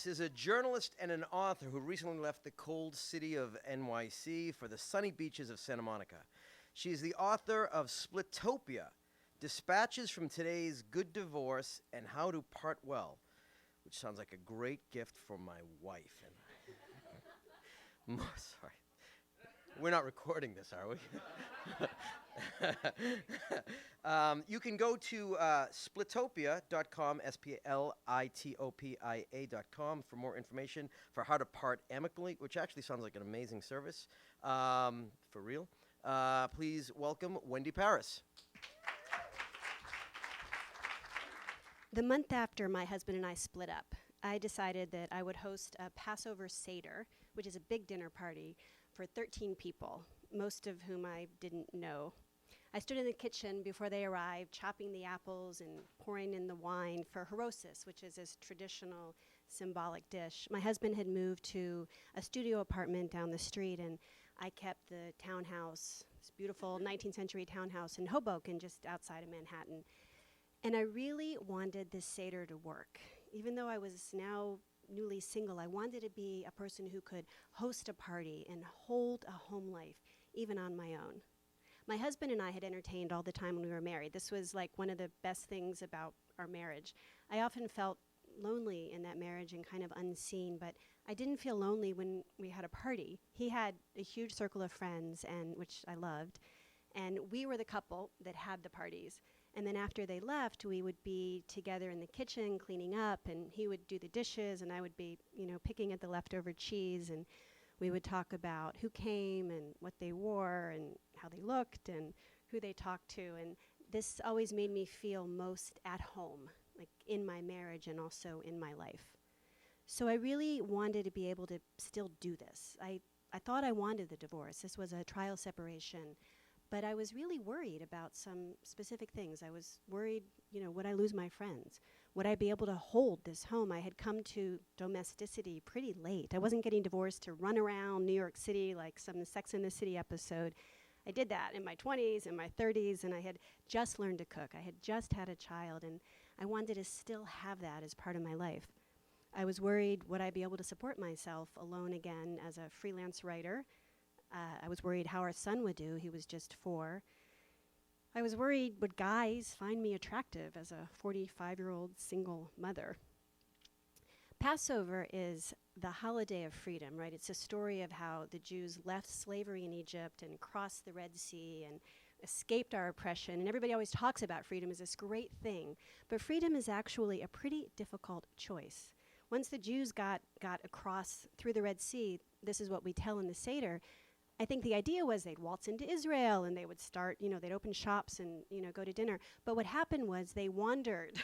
Paris is a journalist and an author who recently left the cold city of NYC for the sunny beaches of Santa Monica. She is the author of Splitopia, Dispatches from Today's Good Divorce and How to Part Well, which sounds like a great gift for my wife. And sorry. We're not recording this, are we? You can go to splitopia.com, splitopia.com, for more information for how to part amicably, which actually sounds like an amazing service, for real. Please welcome Wendy Paris. The month after my husband and I split up, I decided that I would host a Passover Seder, which is a big dinner party for 13 people, most of whom I didn't know. I stood in the kitchen before they arrived, chopping the apples and pouring in the wine for harosis, which is this traditional symbolic dish. My husband had moved to a studio apartment down the street, and I kept the townhouse, this beautiful 19th century townhouse in Hoboken, just outside of Manhattan. And I really wanted this Seder to work. Even though I was now newly single, I wanted to be a person who could host a party and hold a home life, even on my own. My husband and I had entertained all the time when we were married. This was like one of the best things about our marriage. I often felt lonely in that marriage and kind of unseen, but I didn't feel lonely when we had a party. He had a huge circle of friends, and which I loved, and we were the couple that had the parties. And then after they left, we would be together in the kitchen cleaning up, and he would do the dishes, and I would be, picking at the leftover cheese, and we would talk about who came and what they wore and how they looked and who they talked to. And this always made me feel most at home, like in my marriage and also in my life. So I really wanted to be able to still do this. I thought I wanted the divorce. This was a trial separation. But I was really worried about some specific things. I was worried, would I lose my friends? Would I be able to hold this home? I had come to domesticity pretty late. I wasn't getting divorced to run around New York City like some Sex and the City episode. I did that in my 20s and my 30s, and I had just learned to cook. I had just had a child, and I wanted to still have that as part of my life. I was worried, would I be able to support myself alone again as a freelance writer? I was worried how our son would do. He was just 4. I was worried, would guys find me attractive as a 45-year-old single mother? Passover is the holiday of freedom, right? It's a story of how the Jews left slavery in Egypt and crossed the Red Sea and escaped our oppression. And everybody always talks about freedom as this great thing. But freedom is actually a pretty difficult choice. Once the Jews got across through the Red Sea, this is what we tell in the Seder, I think the idea was they'd waltz into Israel and they would start, they'd open shops and, go to dinner. But what happened was they wandered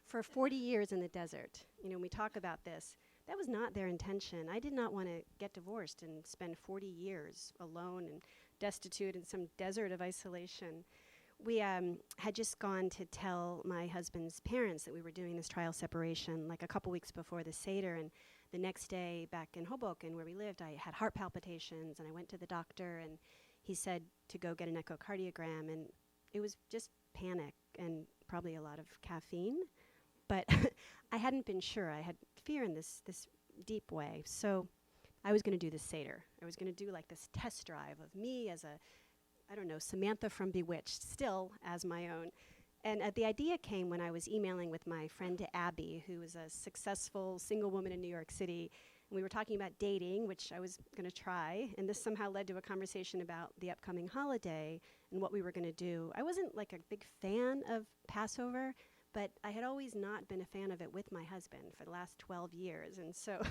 for 40 years in the desert. We talk about this. That was not their intention. I did not want to get divorced and spend 40 years alone and destitute in some desert of isolation. We had just gone to tell my husband's parents that we were doing this trial separation like a couple weeks before the Seder, and the next day back in Hoboken where we lived, I had heart palpitations, and I went to the doctor, and he said to go get an echocardiogram, and it was just panic and probably a lot of caffeine, but I hadn't been sure. I had fear in this deep way, so I was going to do this Seder. I was going to do like this test drive of me as Samantha from Bewitched, still as my own. And the idea came when I was emailing with my friend Abby, who is a successful single woman in New York City. And we were talking about dating, which I was going to try. And this somehow led to a conversation about the upcoming holiday and what we were going to do. I wasn't like a big fan of Passover, but I had always not been a fan of it with my husband for the last 12 years. And so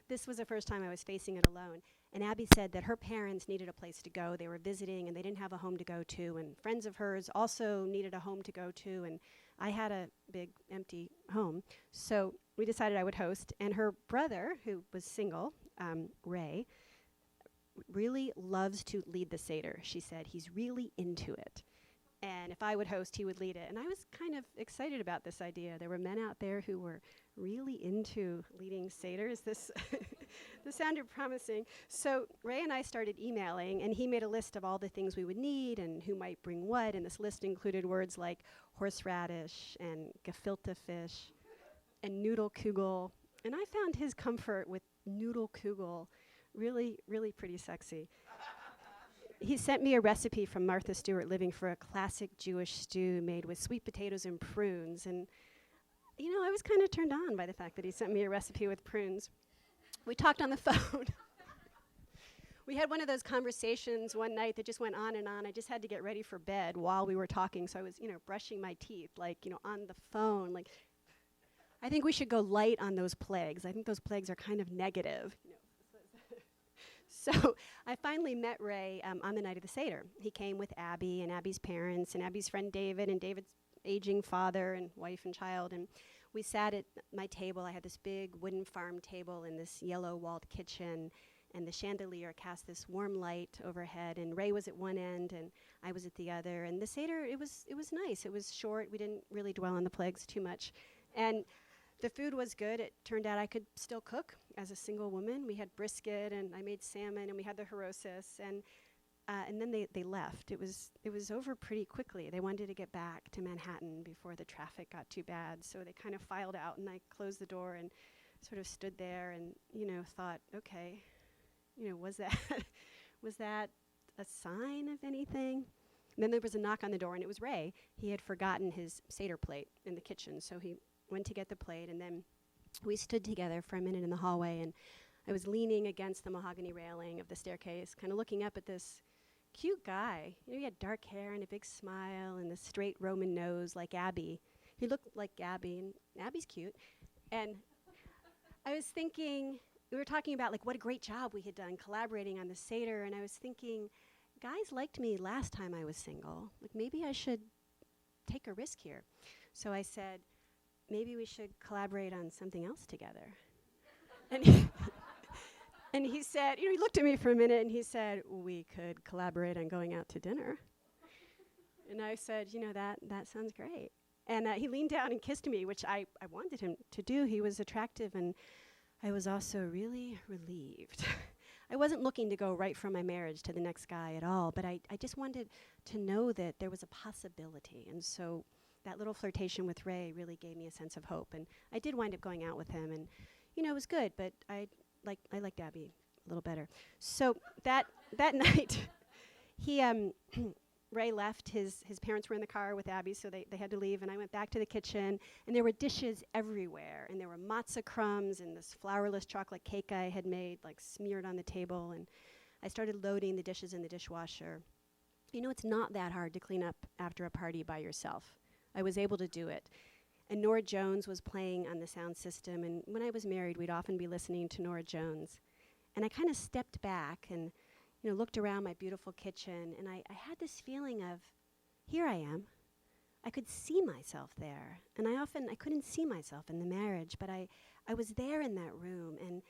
this was the first time I was facing it alone. And Abby said that her parents needed a place to go. They were visiting, and they didn't have a home to go to. And friends of hers also needed a home to go to. And I had a big, empty home. So we decided I would host. And her brother, who was single, Ray, really loves to lead the Seder. She said he's really into it. And if I would host, he would lead it. And I was kind of excited about this idea. There were men out there who were really into leading Seders. This sounded promising. So Ray and I started emailing, and he made a list of all the things we would need and who might bring what. And this list included words like horseradish and gefilte fish and noodle kugel And I found his comfort with noodle kugel really, really pretty sexy. He sent me a recipe from Martha Stewart Living for a classic Jewish stew made with sweet potatoes and prunes. And, I was kind of turned on by the fact that he sent me a recipe with prunes. We talked on the phone. We had one of those conversations one night that just went on and on. I just had to get ready for bed while we were talking. So I was, brushing my teeth, on the phone. I think we should go light on those plagues. I think those plagues are kind of negative. So I finally met Ray on the night of the Seder. He came with Abby and Abby's parents and Abby's friend David and David's aging father and wife and child. And we sat at my table. I had this big wooden farm table in this yellow walled kitchen. And the chandelier cast this warm light overhead. And Ray was at one end and I was at the other. And the Seder, it was nice. It was short. We didn't really dwell on the plagues too much. And the food was good. It turned out I could still cook as a single woman. We had brisket, and I made salmon, and we had the harosis, and then they left. It was over pretty quickly. They wanted to get back to Manhattan before the traffic got too bad, so they kind of filed out, and I closed the door and sort of stood there and thought, okay, was that a sign of anything? And then there was a knock on the door, and it was Ray. He had forgotten his Seder plate in the kitchen, so he went to get the plate, and then we stood together for a minute in the hallway, and I was leaning against the mahogany railing of the staircase, kind of looking up at this cute guy. He had dark hair and a big smile and this straight Roman nose like Abby. He looked like Abby, and Abby's cute. And I was thinking, we were talking about what a great job we had done collaborating on the Seder, and I was thinking, guys liked me last time I was single. Maybe I should take a risk here. So I said, maybe we should collaborate on something else together. And he said, he looked at me for a minute and he said, we could collaborate on going out to dinner. And I said, that sounds great. And he leaned down and kissed me, which I wanted him to do. He was attractive, and I was also really relieved. I wasn't looking to go right from my marriage to the next guy at all, but I just wanted to know that there was a possibility. And so that little flirtation with Ray really gave me a sense of hope. And I did wind up going out with him, and, it was good, but I liked Abby a little better. So that night, Ray left. His parents were in the car with Abby, so they had to leave, and I went back to the kitchen, and there were dishes everywhere, and there were matzah crumbs and this flourless chocolate cake I had made, smeared on the table, and I started loading the dishes in the dishwasher. It's not that hard to clean up after a party by yourself. I was able to do it. And Nora Jones was playing on the sound system, and when I was married, we'd often be listening to Nora Jones. And I kind of stepped back and looked around my beautiful kitchen, and I had this feeling of, here I am. I could see myself there. And I couldn't see myself in the marriage, but I was there in that room, and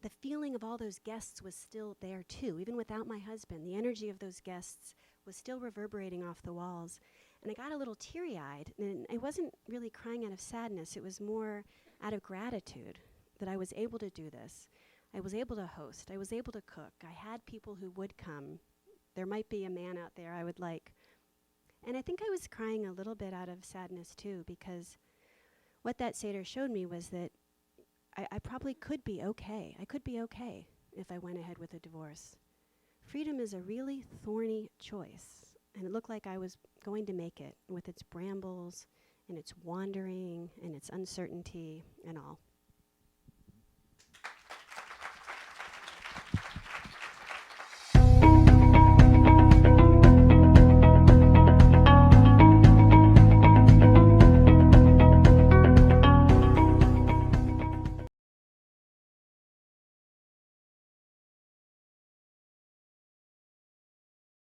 the feeling of all those guests was still there too, even without my husband. The energy of those guests was still reverberating off the walls. And I got a little teary-eyed, and I wasn't really crying out of sadness. It was more out of gratitude that I was able to do this. I was able to host. I was able to cook. I had people who would come. There might be a man out there I would like. And I think I was crying a little bit out of sadness too, because what that Seder showed me was that I probably could be okay. I could be okay if I went ahead with a divorce. Freedom is a really thorny choice. And it looked like I was going to make it with its brambles and its wandering and its uncertainty and all.